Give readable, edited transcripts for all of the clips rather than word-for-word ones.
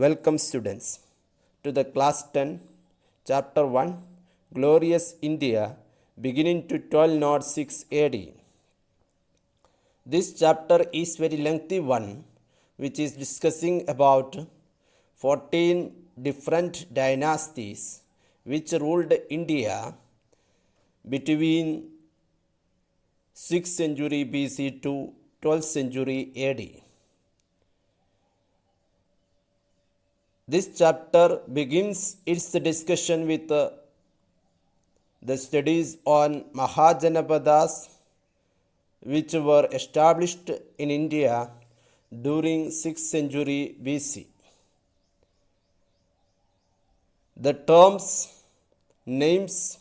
Welcome students to the class 10 chapter 1 Glorious India beginning to 1206 AD. This chapter is very lengthy one which is discussing about 14 different dynasties which ruled India between 6th century BC to 12th century AD. This chapter begins its discussion with the studies on Mahajanapadas which were established in India during 6th century BC. The terms, names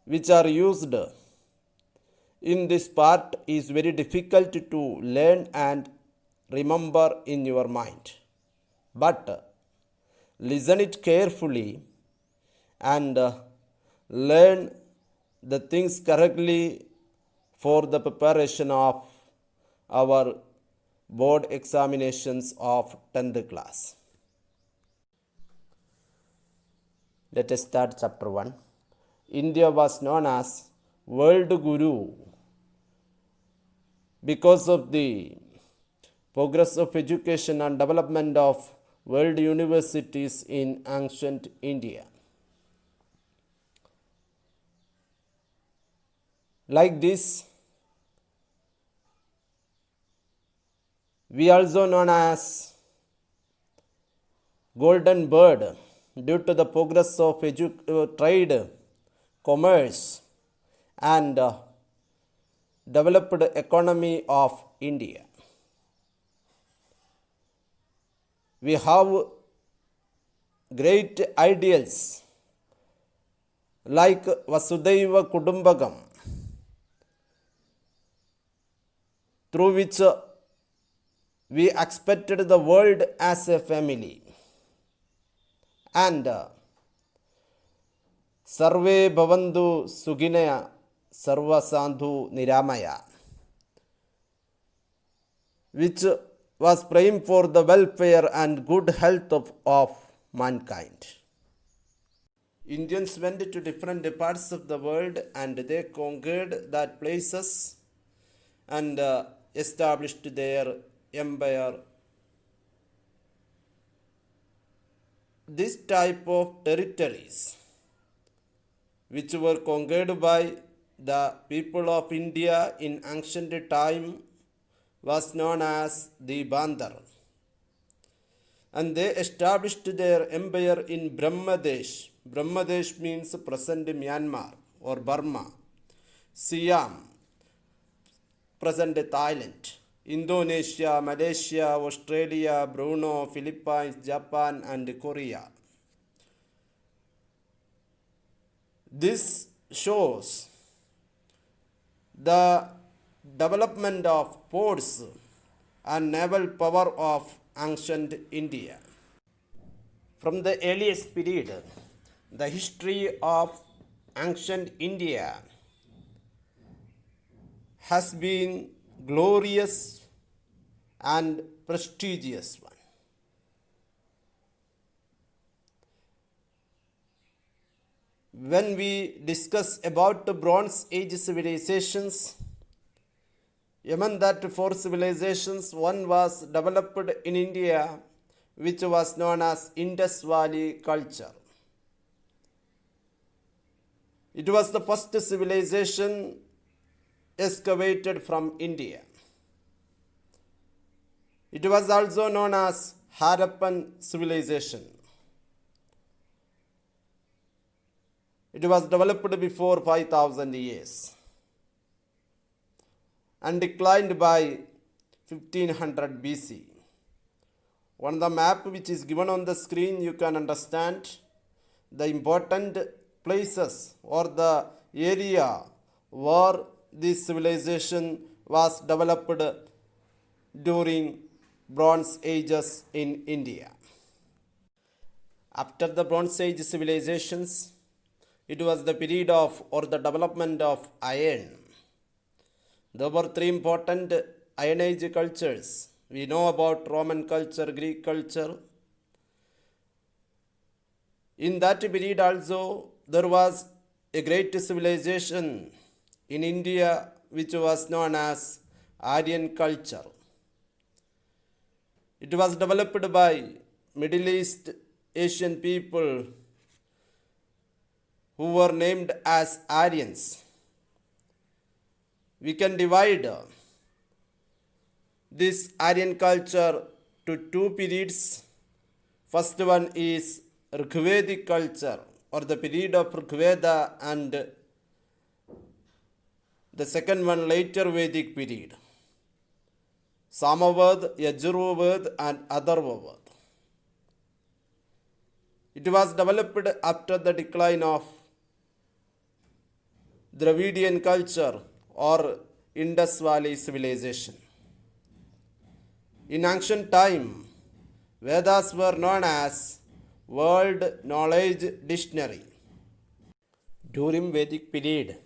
which are used in this part is very difficult to learn and remember in your mind. But listen it carefully and learn the things correctly for the preparation of our board examinations of 10th class. Let us start chapter 1. India was known as World Guru because of the progress of education and development of world universities in ancient India. Like this, we also known as Golden Bird due to the progress of trade, commerce and developed economy of India. We have great ideals like Vasudhaiva Kudumbakam, through which we expected the world as a family, and Sarve Bhavantu Suginaya Sarva Sandhu Niramaya, which was praying for the welfare and good health of mankind. Indians went to different parts of the world and they conquered that places and established their empire. This type of territories which were conquered by the people of India in ancient time was known as the Bandar, and they established their empire in Brahmadesh. Brahmadesh means present Myanmar or Burma, Siam, present Thailand, Indonesia, Malaysia, Australia, Brunei, Philippines, Japan and Korea. This shows the development of ports and naval power of ancient India. From the earliest period, the history of ancient India has been glorious and prestigious one. When we discuss about the Bronze Age civilizations, among that four civilizations, one was developed in India which was known as Indus Valley culture. It was the first civilization excavated from India. It was also known as Harappan civilization. It was developed before 5,000 years and declined by 1500 BC. On the map which is given on the screen, you can understand the important places or the area where this civilization was developed during Bronze Ages in India. After the Bronze Age civilizations, it was the period of or the development of iron. There were three important Iron Age cultures, We know about Roman culture, Greek culture. In that period also, there was a great civilization in India which was known as Aryan culture. It was developed by Middle East Asian people who were named as Aryans. We can divide this Aryan culture to two periods. First one is Rigvedic culture or the period of Rigveda, and the second one later Vedic period. Samavad, Yajurved and Atharvaved. It was developed after the decline of Dravidian culture or Indus Valley civilization. In ancient time, Vedas were known as World Knowledge Dictionary. During Vedic period,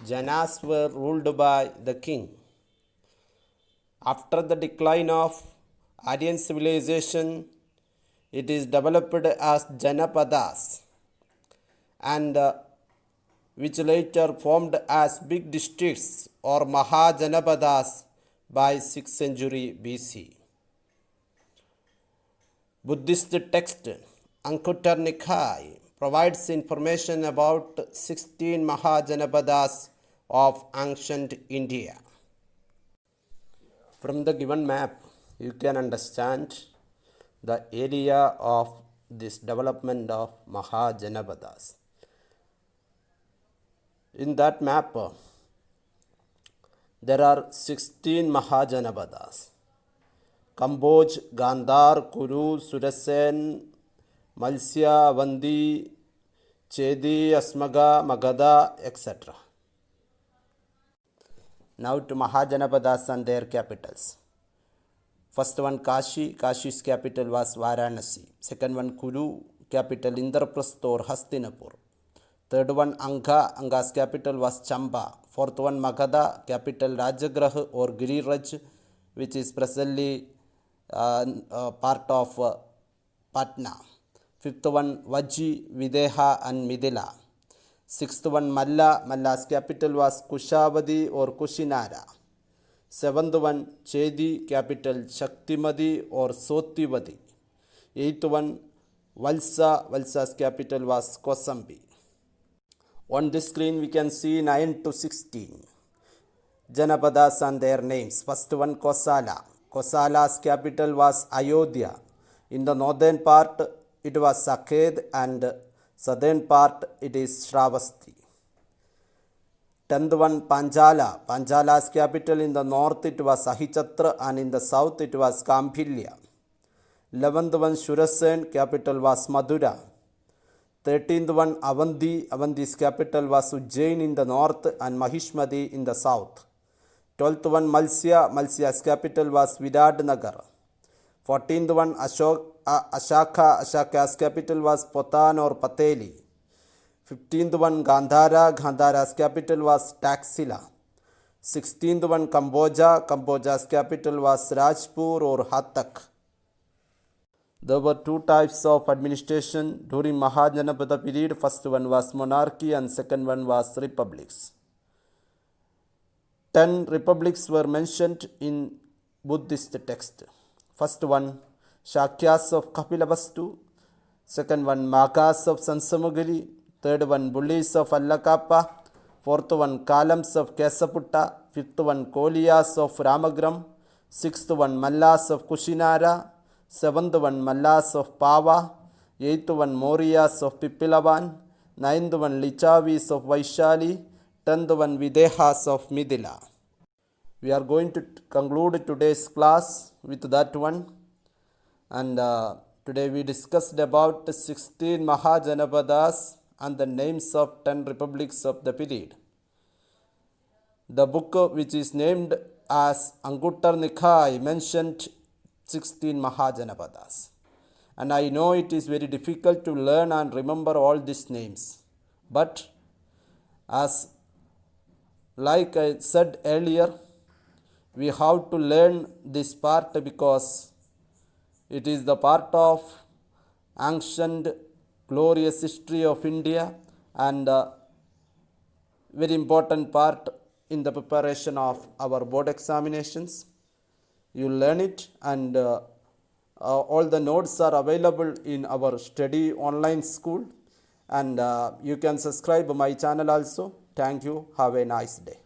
Janas were ruled by the king. After the decline of Aryan civilization, it is developed as Janapadas, and which later formed as big districts or Mahajanapadas by 6th century BC. Buddhist text Anguttara Nikaya provides information about 16 Mahajanapadas of ancient India. From the given map, you can understand the area of this development of Mahajanapadas. In that map, there are 16 Mahajanapadas. Kamboj, Gandhar, Kuru, Surasen, Malsya, Vandi, Chedi, Asmaga, Magadha, etc. Now to Mahajanapadas and their capitals. First one Kashi. Kashi's capital was Varanasi. Second one Kuru, capital Indraprastha or Hastinapur. Third one Anga. Anga's capital was Chamba. Fourth one Magadha, capital Rajagrah or Giriraj, which is presently part of Patna. Fifth one Vaji, Videha and Midila. Sixth one Malla. Malla's capital was Kushavadi or Kushinara. Seventh one Chedi, capital Shaktimadi or Sotivadi. Eighth one Valsa. Valsa's capital was Kosambi. On this screen we can see 9 to 16 Janapadas and their names. First one Kosala. Kosala's capital was Ayodhya. In the northern part it was Sakhed and southern part it is Shravasti. 10th one Panjala. Panjala's capital in the north it was Sahichatra and in the south it was Kambhilya. 11th one Shurasen, capital was Madura. 13th one Avanti. Avanti's capital was Ujjain in the north and Mahishmati in the south. 12th one Malsya. Malsya's capital was Viradnagar. 14th one Ashaka. Ashaka's capital was Potan or Pateli. 15th one Gandhara. Gandhara's capital was Taxila. 16th one Cambodia. Cambodia's capital was Rajpur or Hatak. There were two types of administration during Mahajanapada period. First one was monarchy and second one was republics. 10 republics were mentioned in Buddhist text. First one Shakyas of Kapilavastu. Second one Magas of Sansamugiri. Third one Bullis of Allakappa. Fourth one Kalams of Kesaputta. Fifth one Koliyas of Ramagram. Sixth one Mallas of Kushinara. Seventh one Mallas of Pava. Eighth one Morias of Pippilavan. Ninth one Lichavis of Vaishali. 10th one Videhas of Midila. We are going to conclude today's class with that one. And today we discussed about 16 Mahajanapadas and the names of 10 republics of the period. The book which is named as Anguttara Nikaya mentioned 16 Mahajanapadas. And I know it is very difficult to learn and remember all these names. But as like I said earlier, We have to learn this part because it is the part of ancient glorious history of India and very important part in the preparation of our board examinations. You learn it and all the notes are available in our study online school and you can subscribe my channel also. Thank you. Have a nice day.